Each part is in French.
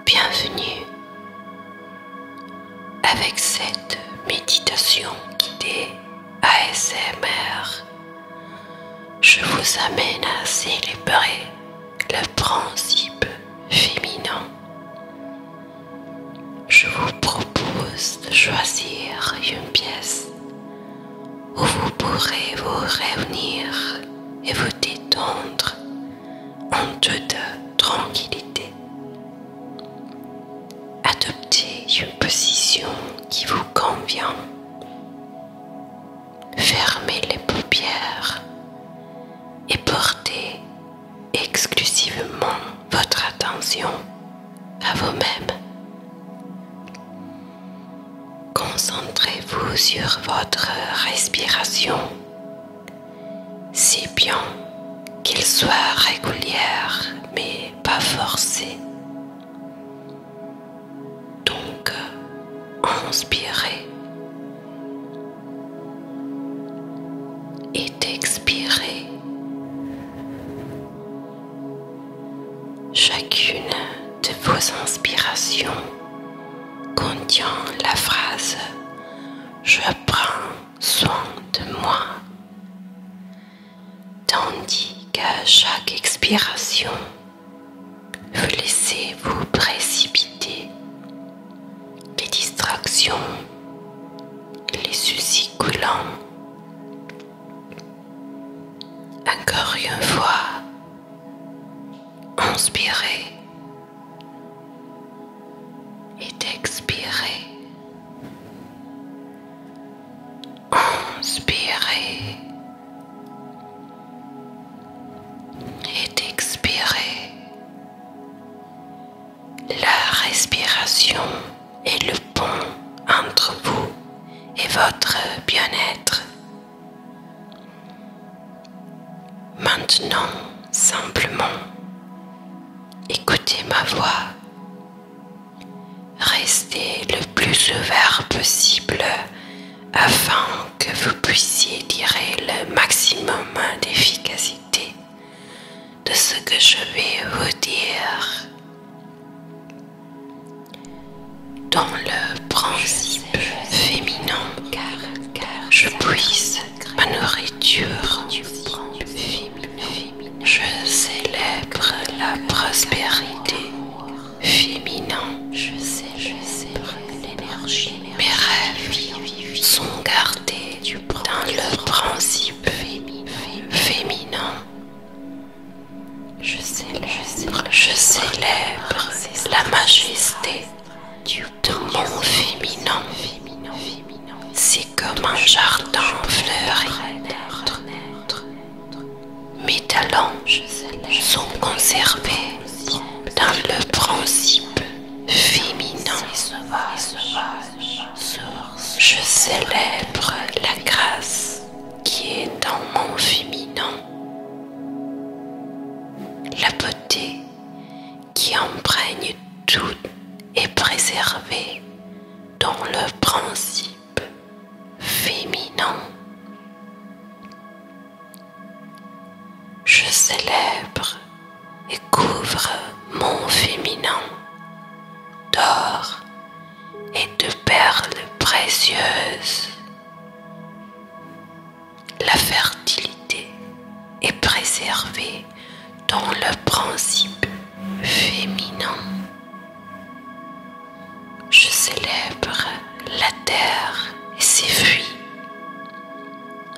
Bienvenue avec cette méditation guidée ASMR. Je vous amène à célébrer le principe féminin. Je vous propose de choisir une pièce où vous pourrez vous réunir et vous détendre en toute tranquillité. Adoptez une position qui vous convient. Fermez les paupières et portez exclusivement votre attention à vous-même. Concentrez-vous sur votre respiration, si bien qu'elle soit régulière mais pas forcée. Donc, inspirez et expirez. Chacune de vos inspirations contient la phrase « Je prends soin de moi », tandis qu'à chaque expiration, vous laissez vous précipiter les distractions, les soucis coulants. Encore une fois, inspirez et expirez. Inspirez et expirez. La respiration est le pont entre vous et votre bien-être. Maintenant, simplement, écoutez ma voix. Restez le plus ouvert possible afin que vous puissiez tirer le maximum d'efficacité de ce que je vais vous dire. Dans le principe féminin, je puise ma nourriture. Je célèbre la prospérité féminin. Je célèbre l'énergie. Mes rêves sont gardés dans le principe féminin. Je célèbre la majesté de mon féminin. C'est comme un jardin fleuri. Mes talents sont conservés dans le principe féminin. Je célèbre la grâce qui est dans mon féminin. La beauté qui imprègne tout est préservée dans le principe féminin. Je célèbre et couvre mon féminin d'or et de perles précieuses. La fertilité est préservée dans le principe féminin. Je célèbre la terre et ses fruits,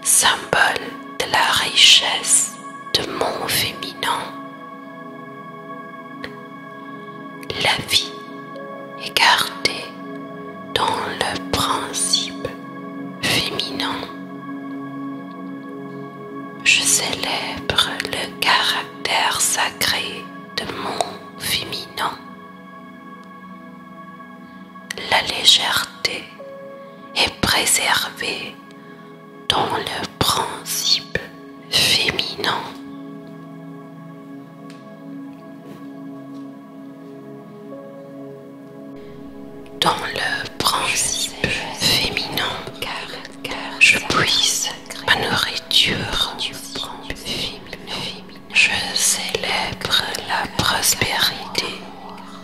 symbole de la richesse de mon féminin. La vie est gardée dans le principe féminin. Je célèbre le caractère sacré de mon féminin. La légèreté est préservée dans le principe féminin. Dans le principe féminin, je puise ma nourriture. Je célèbre la prospérité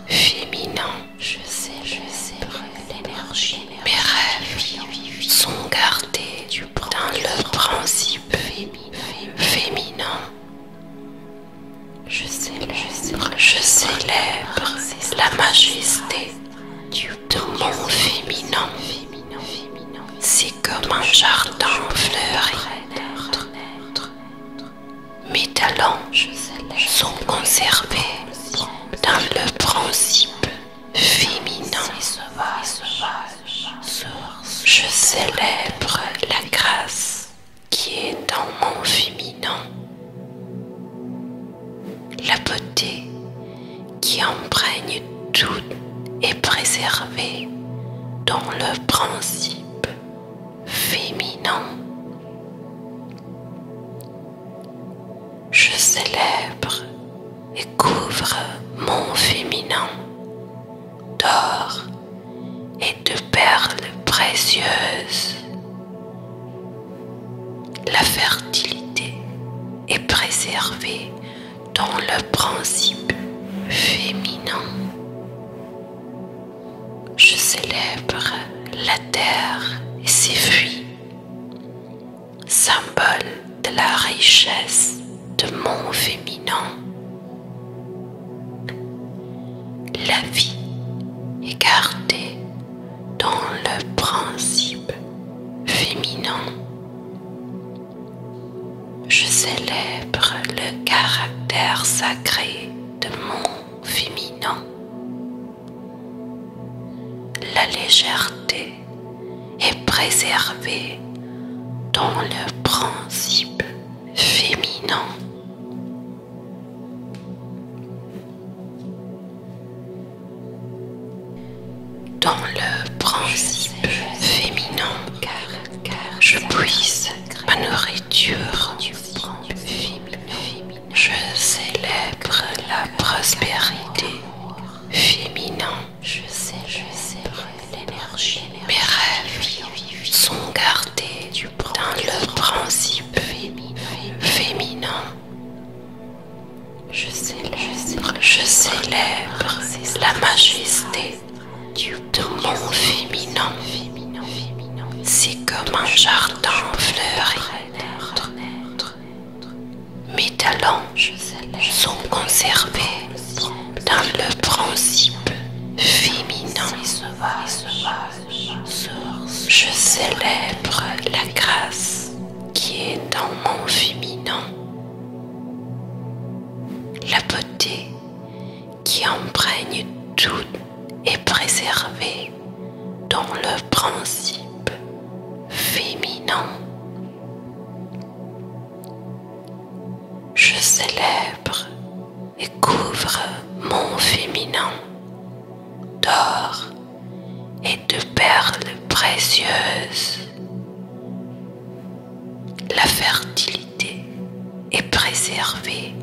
féminine. Je célèbre l'énergie. Mes rêves sont gardés dans le principe féminin. Je célèbre la majesté de mon féminin. C'est comme un jardin fleuri. Mes talents sont conservés dans le principe féminin. Je célèbre la grâce qui est dans mon féminin. La beauté qui imprègne tout est préservée dans le principe féminin. Je célèbre et couvre mon féminin d'or et de perles précieuses. La fertilité est préservée dans le principe féminin. Je célèbre la terre et ses fruits, symbole de la richesse de mon féminin. La vie est gardée dans le principe féminin. Je célèbre le caractère sacré de mon féminin. La légèreté est préservée dans le principe féminin. Dans le principe féminin, je puise ma nourriture. Je célèbre la prospérité féminin. Mes rêves sont gardés dans le principe féminin. Je célèbre la majesté de mon féminin. C'est comme un jardin fleuri. Mes talents sont conservés dans le principe féminin. Je célèbre la grâce qui est dans mon féminin. La beauté qui imprègne tout est préservée dans le principe féminin. Je célèbre et couvre mon féminin d'or et de perles précieuses. La fertilité est préservée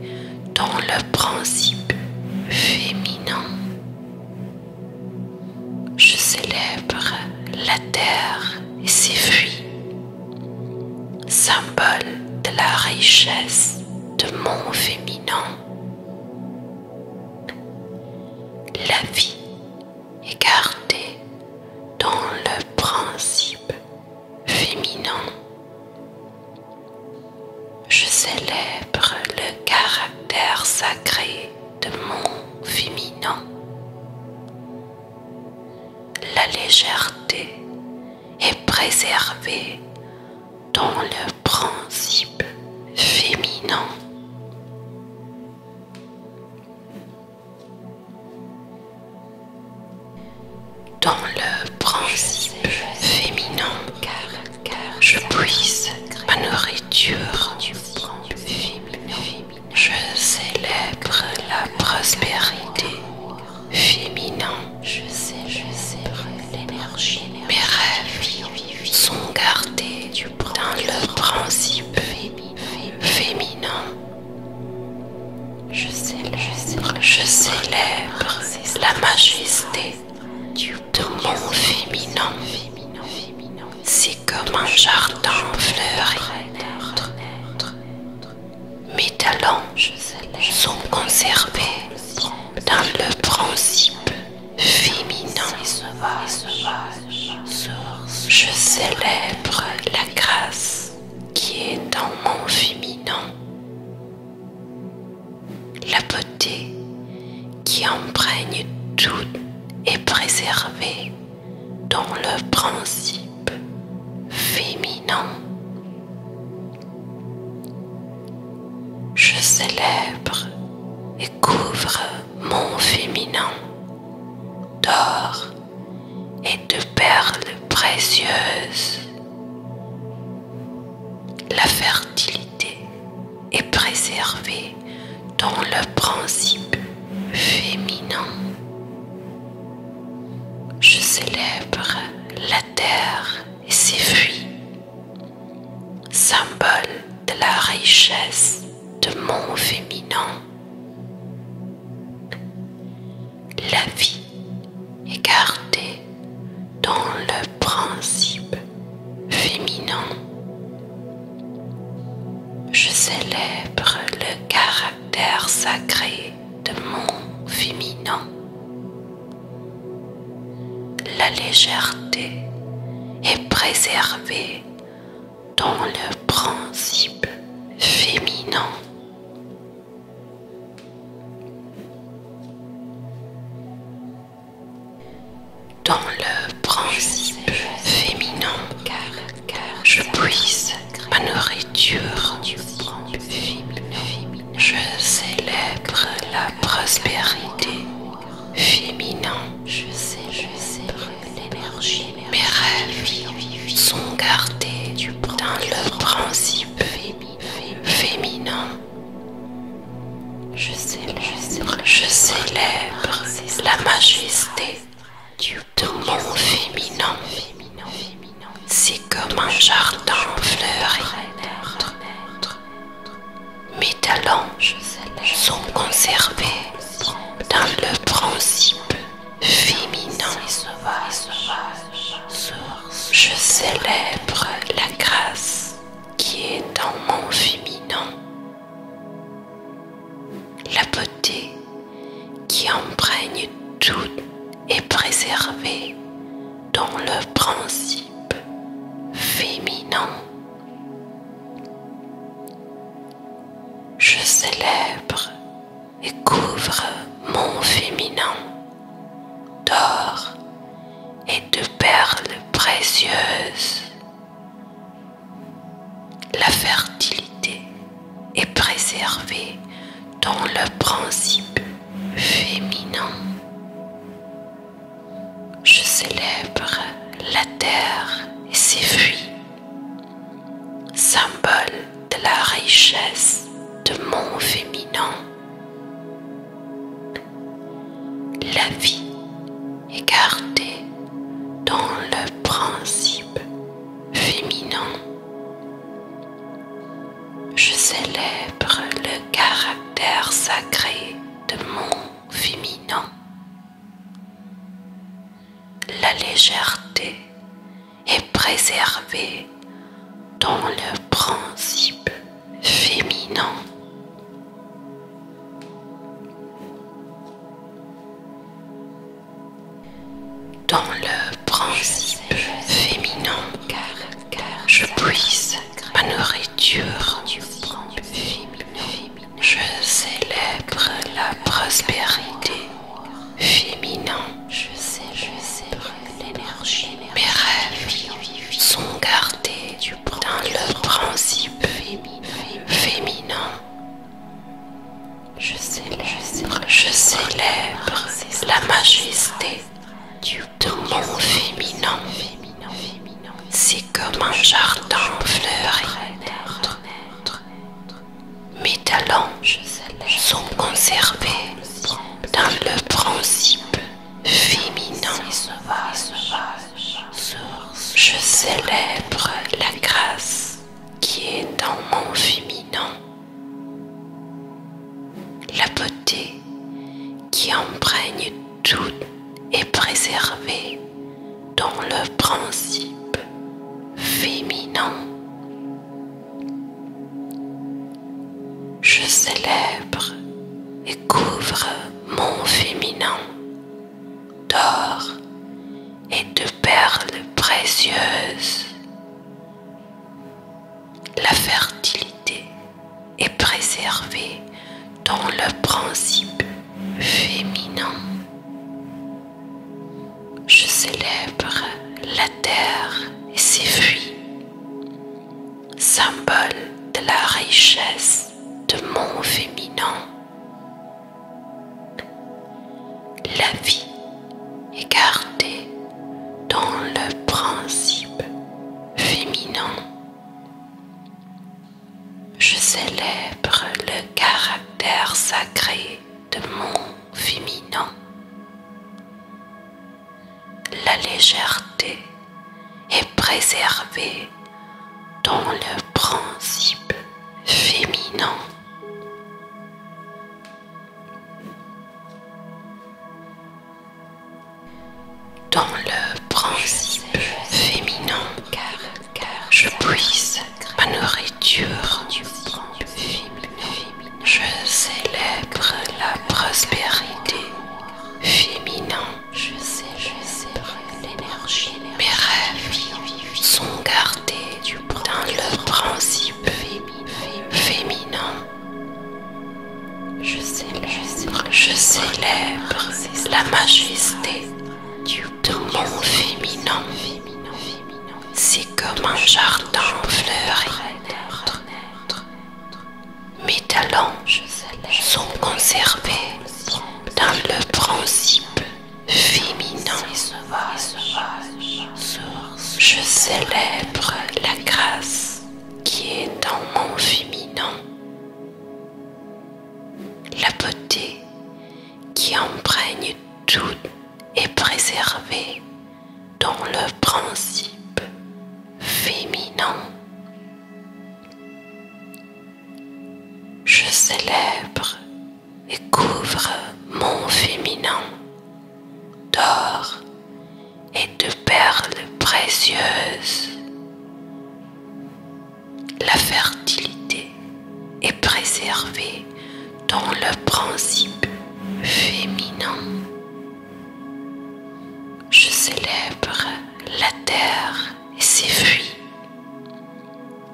dans le principe féminin. Je célèbre la terre et ses fruits, symbole de la richesse de mon féminin. La vie est gardée dans le principe féminin. Je célèbre le caractère sacré de mon féminin. La légèreté est préservée dans le principe féminin. Dans le principe féminin, je puise ma nourriture. Je célèbre la prospérité féminin. Mes rêves sont gardés dans le principe féminin. Je célèbre la majesté de mon féminin. C'est comme un jardin fleuri. Mes talents sont conservés dans le principe féminin. La beauté qui imprègne tout est préservée dans le principe féminin. Je célèbre et couvre mon féminin d'or et de perles précieuses. La fertilité est préservée dans le principe féminin. Je célèbre la terre et ses fruits, symbole de la richesse de mon féminin. La vie est gardée dans le principe féminin. Je célèbre le caractère sacré de mon féminin. La légèreté est préservée dans le principe féminin. Dans le principe féminin, je puise ma nourriture. Je célèbre la prospérité féminin. Je célèbre l'énergie. Mes rêves sont gardés dans le principe féminin. Je célèbre la majesté de mon féminin. C'est comme un jardin fleuri. Mes talents sont conservés dans le principe féminin. Je célèbre la grâce qui est dans mon féminin. La beauté qui imprègne tout est préservée dans le principe féminin. Je célèbre et couvre mon féminin d'or et de perles précieuses. La fertilité est préservée dans le principe féminin. Je célèbre la terre et ses fruits, symbole de la richesse de mon féminin. La vie est gardée dans le principe féminin. Je célèbre le caractère sacré de mon féminin. La légèreté est préservée dans le principe féminin. Dans le principe féminin, je puise ma nourriture. Je célèbre la prospérité féminin. Je célèbre l'énergie. Mes rêves sont gardés dans le principe féminin. Je célèbre la majesté de mon féminin. C'est comme un jardin fleuri. Mes talents sont conservés dans le principe féminin. Je célèbre la grâce qui est dans mon féminin. La beauté qui imprègne tout est préservée dans le principe féminin. Je célèbre et couvre mon féminin d'or et de perles précieuses. La fertilité est préservée dans le principe féminin. Je célèbre la terre et ses fruits, symbole de la richesse de mon féminin. La vie est gardée dans le principe féminin. Je célèbre le caractère sacré de mon féminin. La légèreté est préservée dans le principe féminin. Dans le principe féminin, je puise ma nourriture. Je célèbre la prospérité féminin. Mes rêves sont gardés dans le principe féminin. Je célèbre la majesté de mon féminin. C'est comme un jardin fleuri. Mes talents sont conservés dans le principe féminin. Je célèbre la grâce qui est dans mon féminin. La beauté qui imprègne tout est préservée dans le principe féminin. Je célèbre et couvre mon féminin d'or et de perles précieuses. La fertilité est préservée dans le principe féminin. Je célèbre la terre et ses fruits,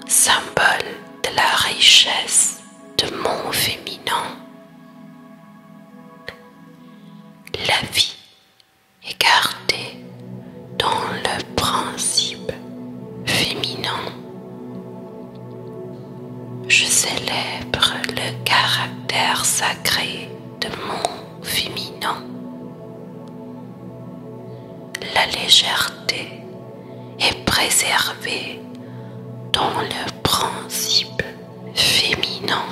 symbole de la richesse de mon féminin. La vie est gardée dans le principe féminin. Je célèbre le caractère sacré de mon féminin. La légèreté est préservée dans le principe féminin.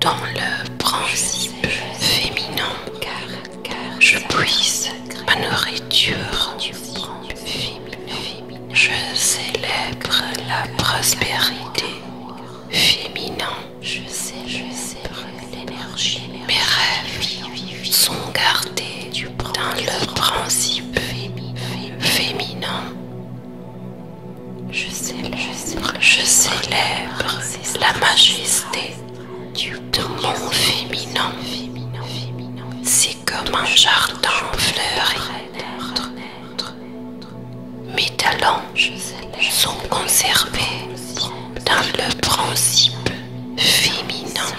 Dans le principe féminin, je puise ma nourriture. Je célèbre la prospérité féminin. Mes rêves sont gardés dans le principe féminin. Je célèbre la majesté de mon féminin. C'est comme un jardin fleuri. Mes talents sont conservés dans le principe féminin.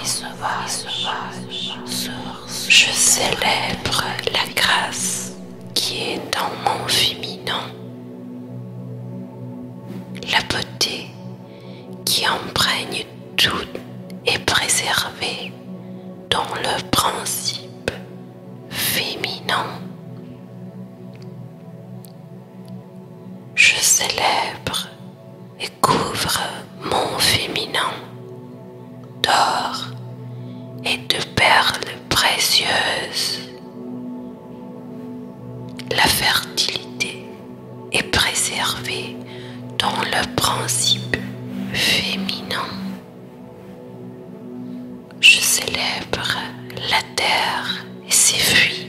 Je célèbre la grâce qui est dans mon féminin. La beauté qui imprègne tout est préservée dans le principe féminin. Je célèbre et couvre mon féminin d'or et de perles précieuses. La fertilité est préservée dans le principe féminin. Je célèbre la terre et ses fruits,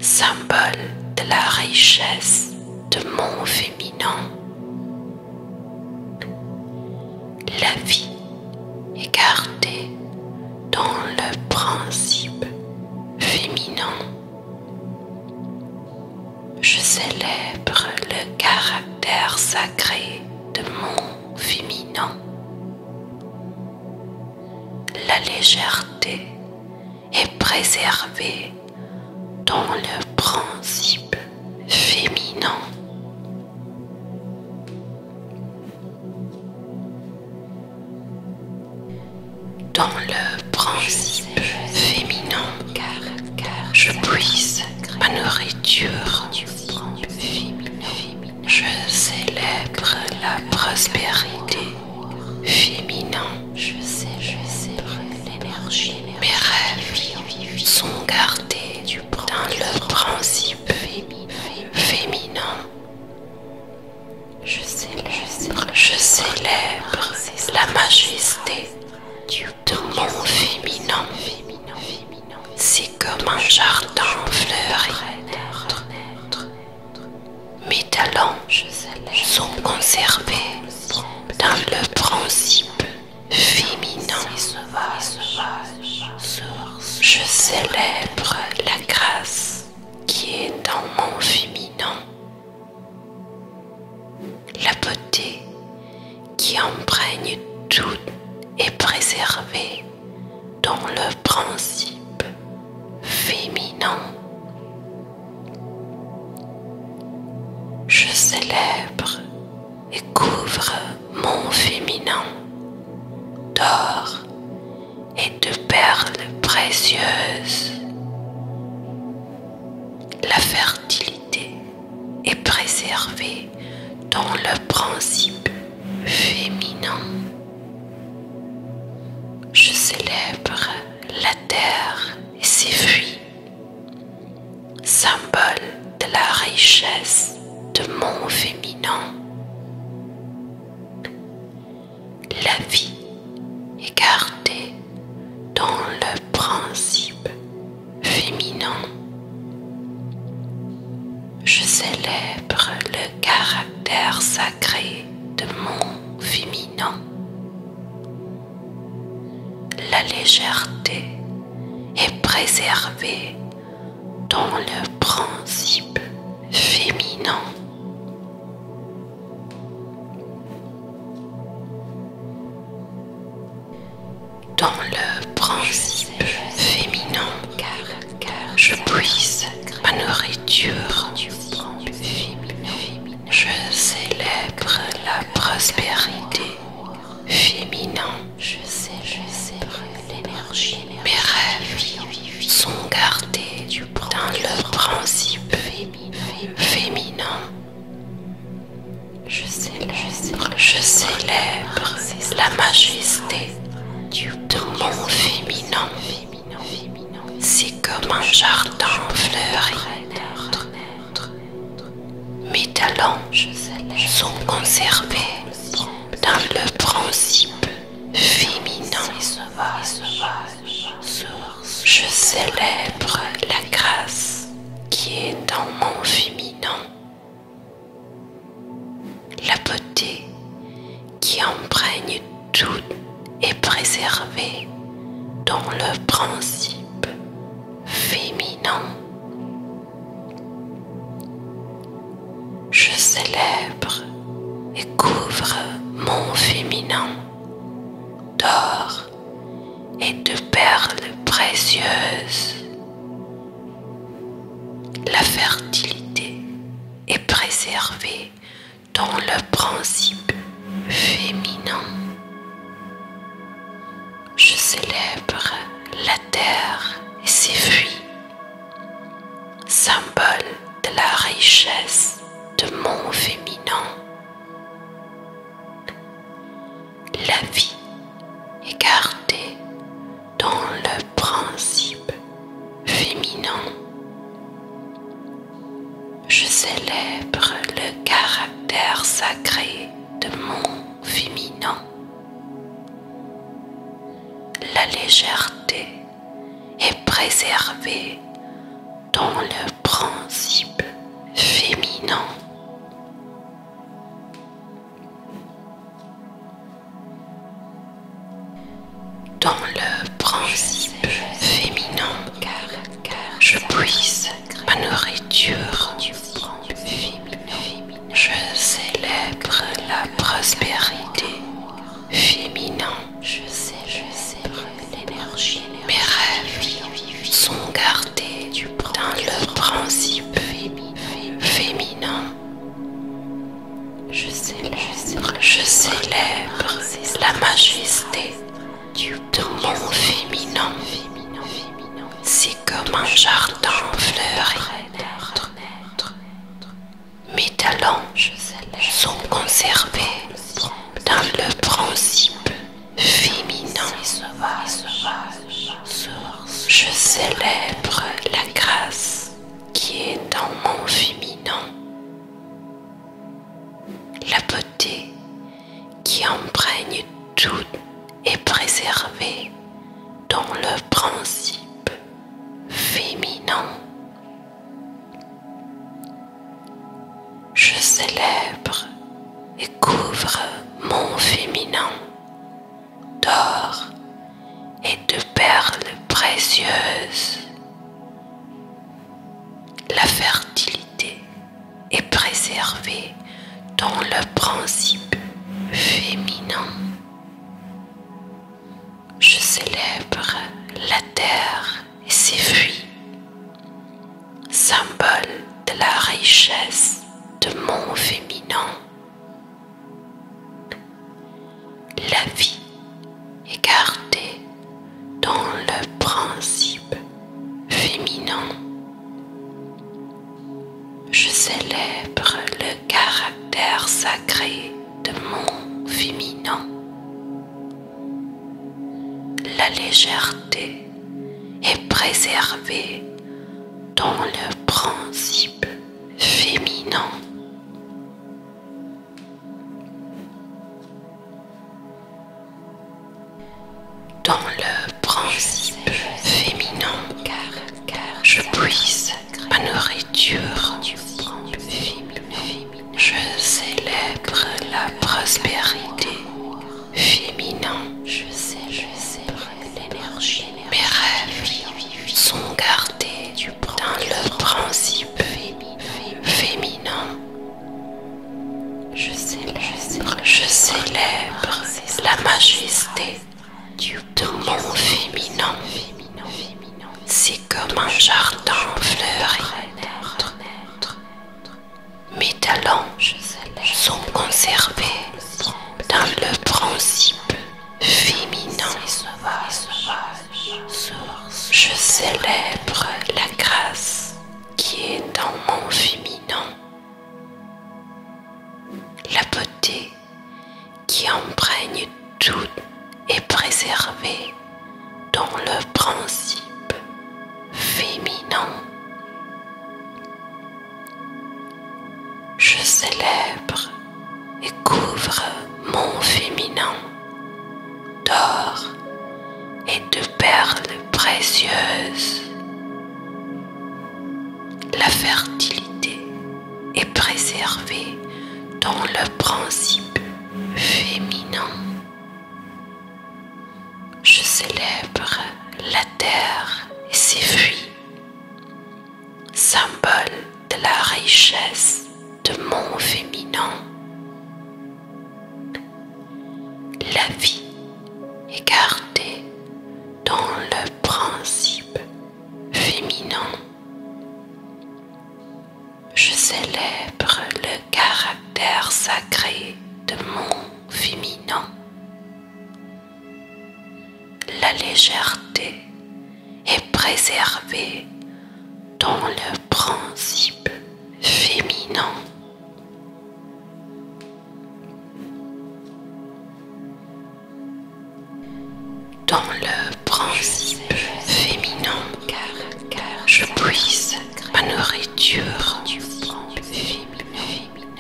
symbole de la richesse de mon féminin. La vie est gardée dans le principe féminin. Je célèbre le caractère caractère sacré de mon féminin. La légèreté est préservée dans le principe féminin. Dans le principe féminin, je puise ma nourriture. Je célèbre la prospérité féminin. Mes rêves sont gardés dans le principe féminin. Je célèbre la majesté de mon féminin. C'est comme un jardin fleuri. Mes talents sont conservés dans le principe féminin. Je célèbre la grâce qui est dans mon féminin. La beauté qui imprègne tout est préservée dans le principe féminin. Je célèbre et couvre mon féminin d'or et de perles précieuses. La fertilité est préservée dans le principe féminin. Je célèbre la terre et ses fruits, symbole de la richesse de mon féminin. La vie est gardée dans le principe féminin. Je célèbre le caractère sacré de mon féminin. La légèreté est préservée dans le principe féminin. Dans le principe féminin, je puise ma nourriture. Je célèbre la prospérité féminin. Mes rêves sont gardés dans le principe féminin. Je célèbre la majesté de mon féminin. C'est comme un jardin fleuri. Mes talents sont conservés dans le principe féminin. Je célèbre la grâce qui est dans mon féminin. La beauté qui imprègne tout est préservée dans le principe féminin. Je célèbre et couvre mon féminin d'or et de perles précieuses. La fertilité est préservée dans le principe féminin. Je célèbre la terre et ses fruits, symbole de la richesse de mon féminin. La vie est gardée dans le principe féminin. Je célèbre le caractère sacré de mon féminin. La légèreté est préservée dans le principe féminin. Dans le principe féminin, je puise ma nourriture. Je célèbre Je célèbre la majesté de mon féminin. C'est comme un jardin fleuri. Mes talents sont conservés dans le principe féminin. Je célèbre la grâce qui est dans mon féminin. La beauté qui imprègne tout est préservée dans le principe féminin. Je célèbre et couvre mon féminin d'or et de perles précieuses. La fertilité est préservée dans le principe féminin. Je célèbre la terre et ses fruits, symbole de la richesse de mon féminin. La vie est gardée dans le principe féminin. Je célèbre le caractère sacré de mon féminin. La légèreté est préservée dans le principe féminin. Dans le principe féminin, je puise ma nourriture. Je célèbre la prospérité féminin. Mes rêves sont gardés dans le principe féminin. Je célèbre la majesté de mon féminin. C'est comme un jardin fleuri. Mes talents sont conservés dans le principe féminin. Je célèbre la grâce qui est dans mon féminin. La beauté qui imprègne tout est préservée dans le principe féminin. Je célèbre et couvre mon féminin d'or et de perles précieuses. La fertilité est préservée dans le principe féminin. Je célèbre la terre et ses fruits, symbole de la richesse de mon féminin. La vie est gardée dans le principe féminin. Je célèbre le caractère sacré de mon féminin. La légèreté est préservée dans le principe féminin. Dans le principe féminin, je puise ma nourriture.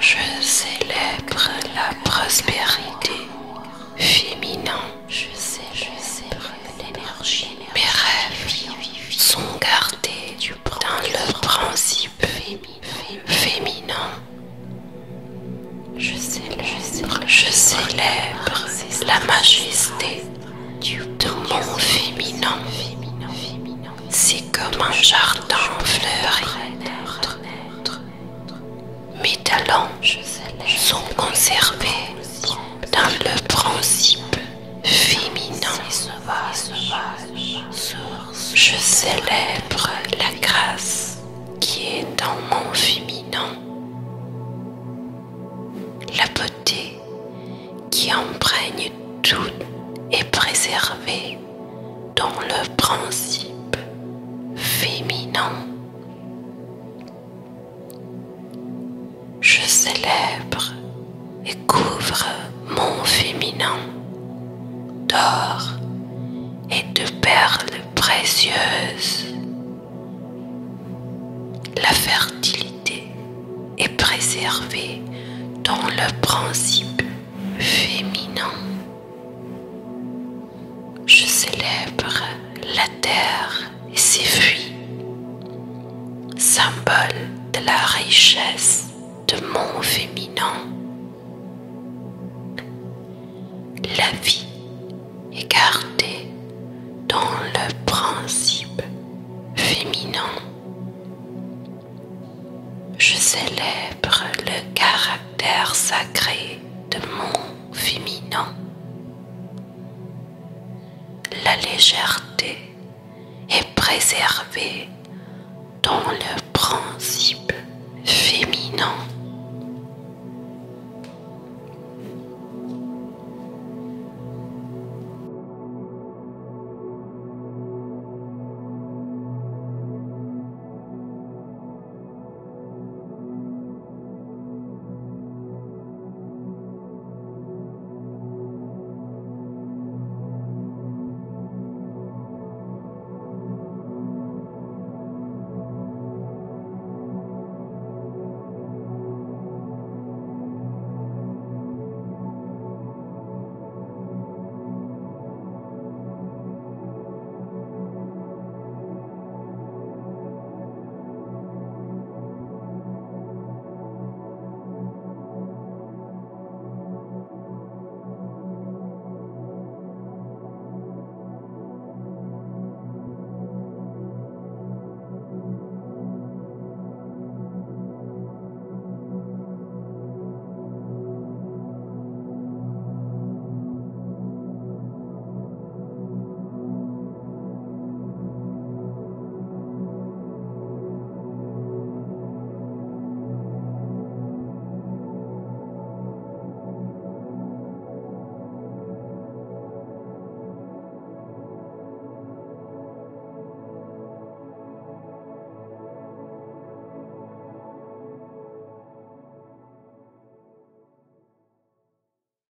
Je célèbre la prospérité féminin. Mes rêves sont gardés dans le principe féminin. Je célèbre la majesté de mon féminin. C'est comme un jardin fleuri. Mes talents sont conservés dans le principe féminin. Je célèbre la grâce qui est dans mon féminin. La qui imprègne tout est préservé dans le principe féminin. Je célèbre et couvre mon féminin d'or et de perles précieuses. La fertilité est préservée dans le principe féminin. Je célèbre la terre et ses fruits, symbole de la richesse de mon féminin. La vie est gardée dans le principe féminin. Je célèbre le caractère sacré de mon féminin. La légèreté est préservée dans le principe féminin.